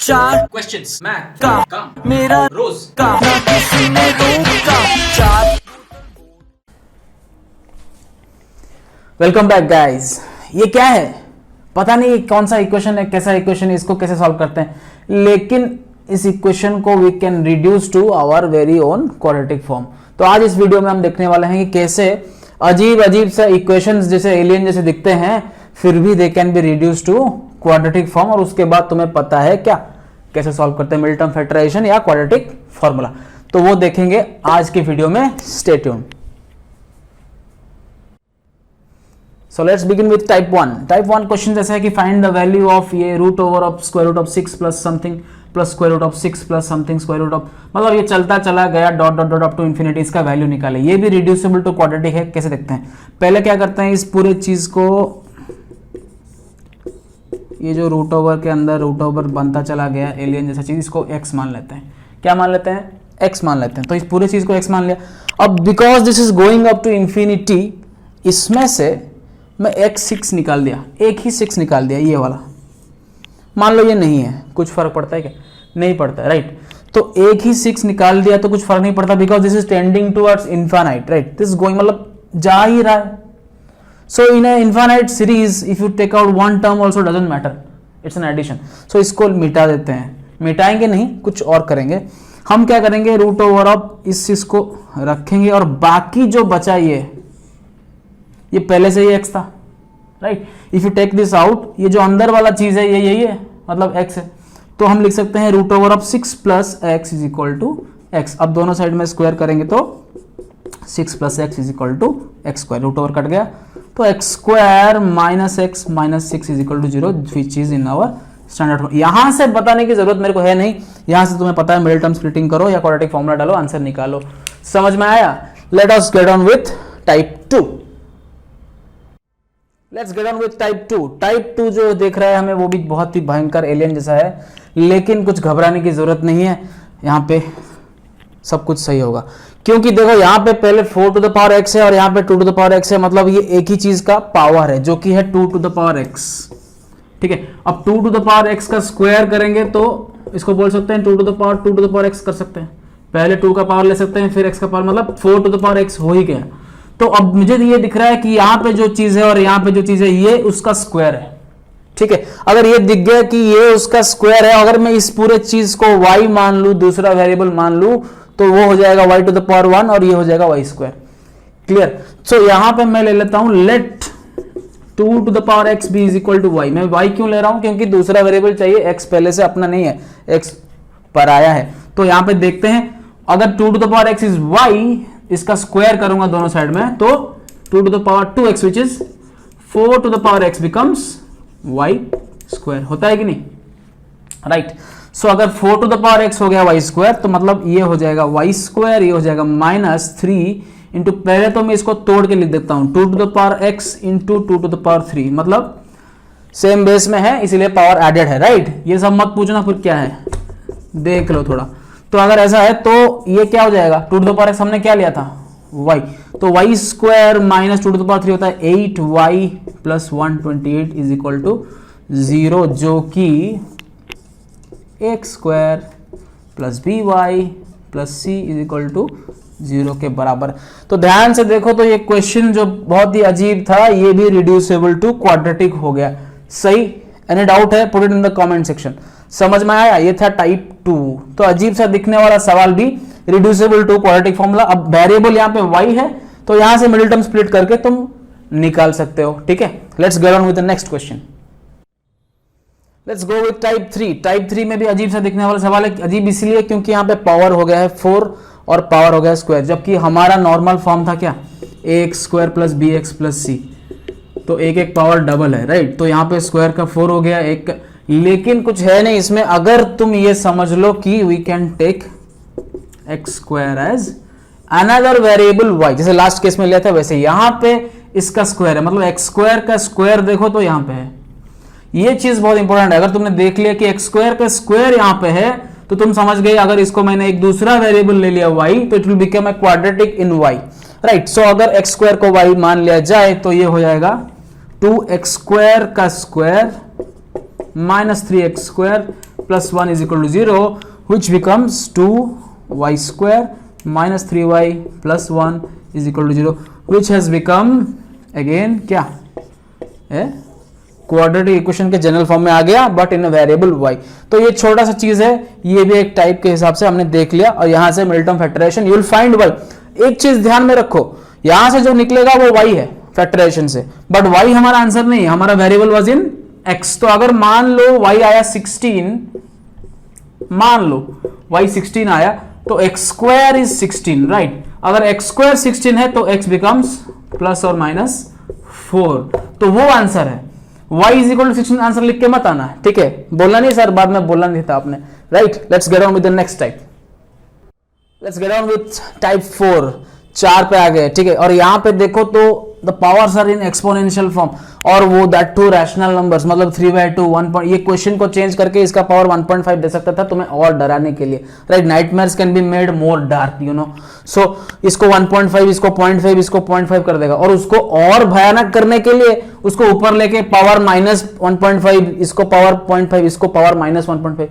चार questions math का काम मेरा रोज का ना किसी ने रोका चार। Welcome back guys. ये क्या है पता नहीं कौन सा इक्वेशन है, कैसा इक्वेशन है, इसको कैसे सॉल्व करते हैं, लेकिन इस इक्वेशन को we can reduce to our very own quadratic form. तो आज इस वीडियो में हम देखने वाले हैं कि कैसे अजीब अजीब सा इक्वेशंस जैसे एलियन जैसे दिखते हैं फिर भी they can be reduce to quadratic form, और उसके बाद तुम्हें पता है क्या कैसे सॉल्व करते हैं मिडल टर्म फैक्टराइजेशन या क्वाड्रेटिक फॉर्मूला। तो वो देखेंगे आज की वीडियो में, stay tuned. So let's begin with type 1. Type 1 question जैसा है कि find the value of ये root over of square root of 6 plus something plus square root of 6 plus something square root of, मतलब ये चलता चला गया dot dot dot up to infinity, इसका वैल्यू निकाले। ये भी रिड्यूसिबल टू क्वाड्रेटिक है, कैसे देखते हैं। पहले क्या करते हैं, इस पूरे चीज को ये जो रूट ओवर के अंदर रूट ओवर बनता चला गया एलियन जैसा चीज, इसको x मान लेते हैं। क्या मान लेते हैं? x मान लेते हैं। तो इस पूरे चीज को x मान लिया। अब because this is going up to infinity, इसमें से मैं एक 6 निकाल दिया, एक ही 6 निकाल दिया, ये वाला। मान लो ये नहीं है, कुछ फर्क पड़ता है क्या? नहीं पड़ता है, राइट। तो एक ही 6 निकाल दिया तो कुछ फर्क नहीं पड़ता, because this is tending towards infinite, right. This going मतलब जा ही रहा है। So in a infinite series if you take out one term also doesn't matter, it's an addition. सो इसको मिटा देते हैं, मिटाएंगे नहीं, कुछ और करेंगे। हम क्या करेंगे, रूट ओवर ऑफ इस चीज को रखेंगे और बाकी जो बचा ये पहले से ही x था, right. If you take this out, ये जो अंदर वाला चीज है ये यही है, मतलब x है। तो हम लिख सकते हैं root over of 6 plus x is equal to x. अब दोनों साइड में स्क्वायर करेंगे तो 6 plus x is equal to x square, root over cut गया तो x square minus x minus 6 is equal to 0, which is in our standard. यहां से बताने की जरूरत मेरे को है नहीं, यहां से तुम्हें पता है, मिडिल टर्म स्प्लिटिंग करो या क्वाड्रेटिक फॉर्मूला डालो, आंसर निकालो। समझ में आया? Let us get on with type 2। Let's get on with type 2। Type 2 जो देख रहा है हमें, वो भी बहुत ही भयंकर एलियन जैसा है, लेकिन कुछ घबराने की जरूरत नहीं है। यहाँ पे सब कुछ सही होगा, क्योंकि देखो यहाँ पे पहले 4 टू द पावर x है और यहाँ पे 2 टू द पावर x है, मतलब ये एक ही चीज का पावर है जो कि है 2 टू द पावर x, ठीक है। अब 2 टू द पावर x का स्क्वायर करेंगे तो इसको बोल सकते हैं 2 to the power 2 to the power x कर सकते हैं। पहले 2 का पावर ले सकते हैं, फिर x का पावर, मतलब 4 टू द पावर x हो ही गया। तो अब मुझे ये दिख रहा है कि यहाँ पे जो चीज है और यहाँ पे जो चीज है ये उसका स्क्वायर है, ठीक है। अगर ये दिख गया कि ये उसका स्क्वायर है, अगर मैं इस पूरे चीज को y मान लू, दूसरा वेरिएबल मान लू, तो वो हो जाएगा y टू द पावर 1 और ये हो जाएगा y स्क्वायर। क्लियर? सो यहां पे मैं ले लेता हूं let 2 to the power x be is equal to y। मैं y क्यों ले रहा हूं? क्योंकि दूसरा वेरिएबल चाहिए, x पहले से अपना नहीं है, x पर आया है। तो यहां पे देखते हैं, अगर 2 to the power x is y, इसका स्क्वायर करूंगा दोनों साइड में, तो 2 to the power 2x which is 4 to the power x becomes y square. होता है कि नहीं? राइट। सो अगर 4 टू द पावर x हो गया y स्क्वायर, तो मतलब ये हो जाएगा y स्क्वायर, ये हो जाएगा माइनस 3 इंटू, पहले तो मैं इसको तोड़ के लिख देता हूं, 2 टू द पावर x इंटू 2 टू द पावर 3, मतलब सेम बेस में है इसलिए पावर एडेड है, राइट। ये सब मत पूछना फिर क्या है, देख लो थोड़ा। तो अगर ऐसा है तो ये क्या हो जाएगा, 2 टू द पावर x हमने क्या लिया था, y, तो y square minus 2 to the power 3 होता है 8y plus 128 is equal to 0, जो कि x square plus b y plus c is equal to 0 के बराबर। तो ध्यान से देखो तो ये क्वेश्चन जो बहुत ही अजीब था, ये भी रिड्यूसेबल टू क्वाड्रेटिक हो गया। सही? एनी डाउट है? Put it in the comment section. समझ में आया? ये था टाइप 2। तो अजीब सा दिखने वाला सवाल भी रिड्यूसेबल टू क्वाड्रेटिक फॉर्मूला। अब वेरिएबल यहाँ पे y है, तो यहां से मिडिल टर्म स्प्लिट करके तुम निकाल सकते हो, ठीक है। Let's get on with the next question. Let's go with type 3। Type 3 में भी अजीब सा दिखने वाला सवाल है। अजीब इसलिए क्योंकि यहाँ पे पावर हो गया है 4 और पावर हो गया स्क्वायर, जबकि हमारा नॉर्मल फॉर्म था क्या, ax square plus b x plus c. तो एक पावर डबल है, राइट। तो यहाँ पे स्क्वायर का 4 हो गया एक, लेकिन कुछ है नहीं इसमें। अगर तुम ये समझ लो कि we can take x square as another variable y, जैसे लास्ट केस में लिया था वैसे यहां पे इसका स्क्वायर है, मतलब एक्स स्क्वायर का स्क्वायर देखो तो यहां पे है। ये चीज बहुत इंपॉर्टेंट है। अगर तुमने देख लिया कि एक्स स्क्वायर का स्क्वायर यहां पे है, तो तुम समझ गए अगर इसको मैंने एक दूसरा वेरिएबल ले लिया y, तो it will become a quadratic in y, right. So अगर एक्स स्क्वायर को y मान लिया जाए तो ये हो जाएगा 2x स्क्वायर का square minus 3x square plus 1 is equal to 0, which becomes 2y square minus 3y plus 1 is equal to 0, which has become again क्या क्वाड्रेटिक इक्वेशन के जनरल फॉर्म में आ गया, बट इन वेरिएबल y। तो ये छोटा सा चीज है, ये भी एक टाइप के हिसाब से हमने देख लिया, और यहां से midterm factorisation you will find y। एक चीज ध्यान में रखो, यहां से जो निकलेगा वो y है फैक्टराइजेशन से, बट y हमारा आंसर नहीं है, हमारा वेरिएबल वाज इन x। तो अगर मान लो y आया 16, मान लो y 16 आया, तो x स्क्वायर इज 16, राइट। अगर x स्क्वायर 16 है तो x बिकम्स प्लस और माइनस 4, तो वो आंसर है। y is equal to 16 answer लिख के मत आना, ठीक है, बोलना नहीं सर, बाद में बोलना नहीं था आपने, right. Let's get on with the next type. Let's get on with type 4, 4 पे आ गए, ठीक है। और यहां पे देखो तो the powers are in exponential form, और वो दैट टू रैशनल नंबर्स, मतलब 3/2 1. ये क्वेश्चन को चेंज करके इसका पावर 1.5 दे सकता था तुम्हें और डराने के लिए, right. Nightmares can be made more dark, you know. So इसको 1.5, इसको 0.5, इसको 0.5 कर देगा, और उसको और भयानक करने के लिए उसको ऊपर लेके पावर -1.5, इसको पावर 0.5, इसको पावर -1.5।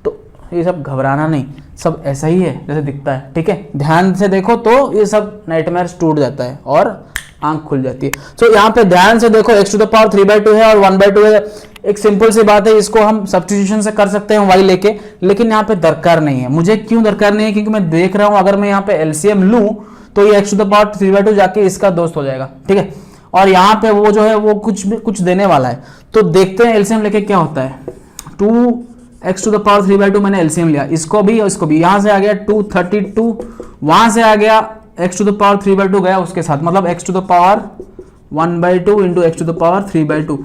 तो ये सब घबराना नहीं, सब ऐसा ही है जैसे दिखता है, ठीक है। ध्यान से देखो तो ये सब नाइटमेयर्स टूट जाता है और आंख खुल जाती है। सो यहाँ पे ध्यान से देखो, x टू द पावर 3/2 है और 1/2 है। एक सिंपल सी बात है, इसको हम सब्स्टिट्यूशन से कर सकते हैं y लेके, लेकिन यहाँ पे दरकार नहीं है। मुझे क्यों दरकार नहीं है? क्योंकि मैं देख रहा हूं अगर मैं यहाँ पे एलसीएम लूं तो ये x टू द पावर 3/2 जाके इसका दोस्त हो जाएगा, ठीक है। और यहाँ पे वो जो है वो कुछ देने वाला है, तो देखते हैं एलसीएम लेके क्या होता है। 2x टू द पावर 3/2 मैंने एलसीएम लिया, इसको भी और इसको भी। यहां से आ गया 232, वहां से आ गया x टू द पावर 3/2 गया उसके साथ, मतलब x to the power 1/2 into x to the power 3/2,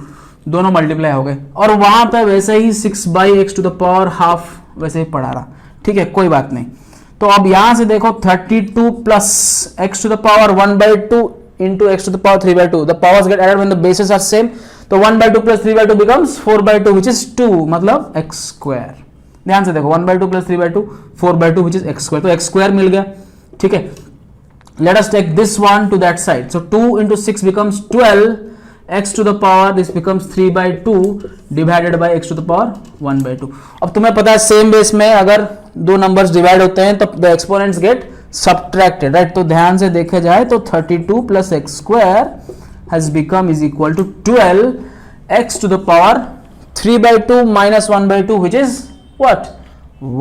दोनों मल्टीप्लाई हो गए। और वहां पे वैसे ही 6/x to the power half वैसे ही पढ़ा रहा, ठीक है, कोई बात नहीं। तो अब यहां से देखो 32 plus x to the power 1/2 into x to the power 3/2, the powers get added when the bases are same. तो 1/2 प्लस 3/2 बिकम्स 4/2 विच इज 2, मतलब x स्क्वायर। ध्यान से देखो 1/2 plus 3/2 4/2 which is x square, तो x स्क्वायर मिल गया, ठीक है। Let us take this one to that side. So 2 into 6 becomes 12. X to the power, this becomes 3/2 divided by x to the power 1/2. अब तुम्हें पता है सेम बेस में अगर दो नंबर्स डिवाइड होते हैं तो the exponents get subtracted, right? तो ध्यान से देखा जाए तो 32 plus x square has become is equal to 12 x to the power 3/2 minus 1/2 which is what?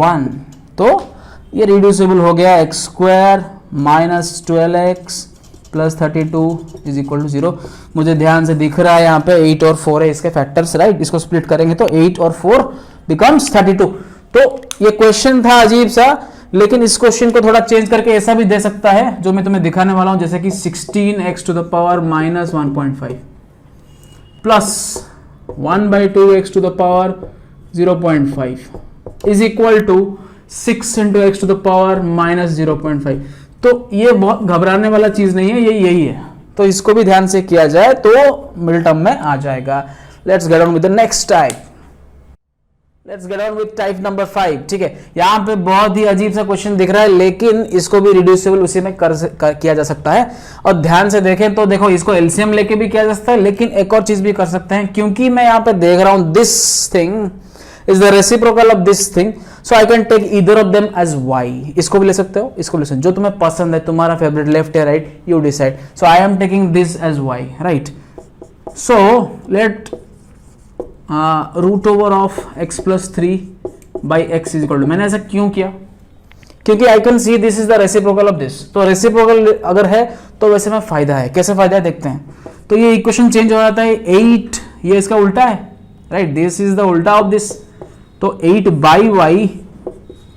1. तो ये रिड्यूसिबल हो गया, x square minus 12x plus 32 is equal to 0। मुझे ध्यान से दिख रहा है यहाँ पे 8 और 4 है इसके फैक्टर्स, राइट। इसको स्प्लिट करेंगे तो 8 और 4 बिकम्स 32। तो ये क्वेश्चन था अजीब सा, लेकिन इस क्वेश्चन को थोड़ा चेंज करके ऐसा भी दे सकता है जो मैं तुम्हें दिखाने वाला हूं, जैसे कि 16x to the power minus 1.5 plus 1/2x to the power 0.5 is equal to 6 into x to the power minus 0.5। तो ये बहुत घबराने वाला चीज नहीं है, ये यही है। तो इसको भी ध्यान से किया जाए तो मिडिल टर्म में आ जाएगा। Let's get on with the next type. Let's get on with type number 5, ठीक है। यहाँ पे बहुत ही अजीब सा क्वेश्चन दिख रहा है, लेकिन इसको भी रिड्यूसिबल उसी में किया जा सकता है। और ध्यान से देखें तो देखो इसको एलसीएम लेके भी किया जा सकता है, लेकिन एक और चीज भी कर सकते हैं, क्योंकि मैं यहाँ पे देख रहा हूं this thing is the reciprocal of this thing, so I can take either of them as y. इसको भी ले सकते हो, इसको भी ले सकते हो, जो तुम्हें पसंद है, तुम्हारा फेवरेट लेफ्ट है right, you decide. So I am taking this as y, right? So let root over of x plus 3 by x is equal to, मैंने ऐसा क्यों किया? क्योंकि I can see this is the reciprocal of this. तो reciprocal अगर है तो वैसे में फायदा है। कैसे फायदा है देखते हैं। तो ये इक्वेशन चेंज हो जाता है, 8 ये इसका उल्टा है, राइट, दिस इज द उल्टा ऑफ दिस। तो 8 by y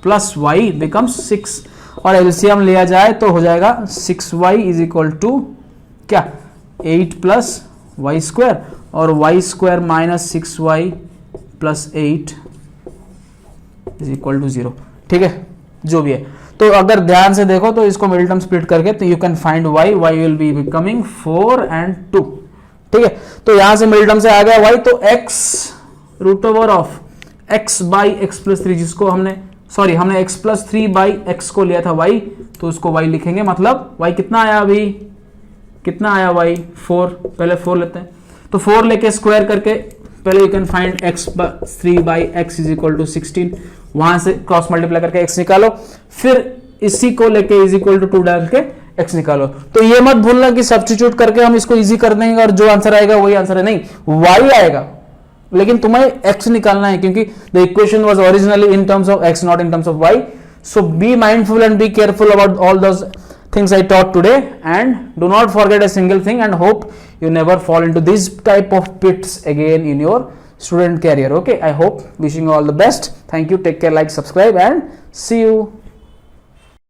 plus y becomes 6, और एलसीएम लिया जाए तो हो जाएगा 6y इज इक्वल टू क्या, 8 प्लस वाई स्क्वायर, और y square minus 6y plus 8 is equal to 0, ठीक है, जो भी है। तो अगर ध्यान से देखो तो इसको मिडिल टर्म स्प्लिट करके तो you can find y will be becoming 4 and 2, ठीक है। तो यहां से मिडिल टर्म से आ गया y, तो x root over of x by x plus 3, जिसको हमने x प्लस 3 बाई एक्स को लिया था y, तो उसको y लिखेंगे, मतलब y कितना आया, अभी कितना आया y 4, पहले 4 लेते हैं, तो 4 लेके स्क्वायर करके पहले you can find x 3 by x is equal to 16, वहां से क्रॉस मल्टीप्लाई करके x निकालो, फिर इसी को लेके इज इक्वल टू 2 डाल के x निकालो। तो ये मत भूलना कि सब्स्टिट्यूट करके हम इसको इजी कर देंगे और जो आंसर आएगा वही आंसर है, नहीं, y आएगा, लेकिन तुम्हें x निकालना है क्योंकि the equation was originally in terms of x not in terms of y। So be mindful and be careful about all those things I taught today, and do not forget a single thing, and hope you never fall into these type of pits again in your student career. Okay, I hope, wishing you all the best. Thank you, take care, like, subscribe, and see you.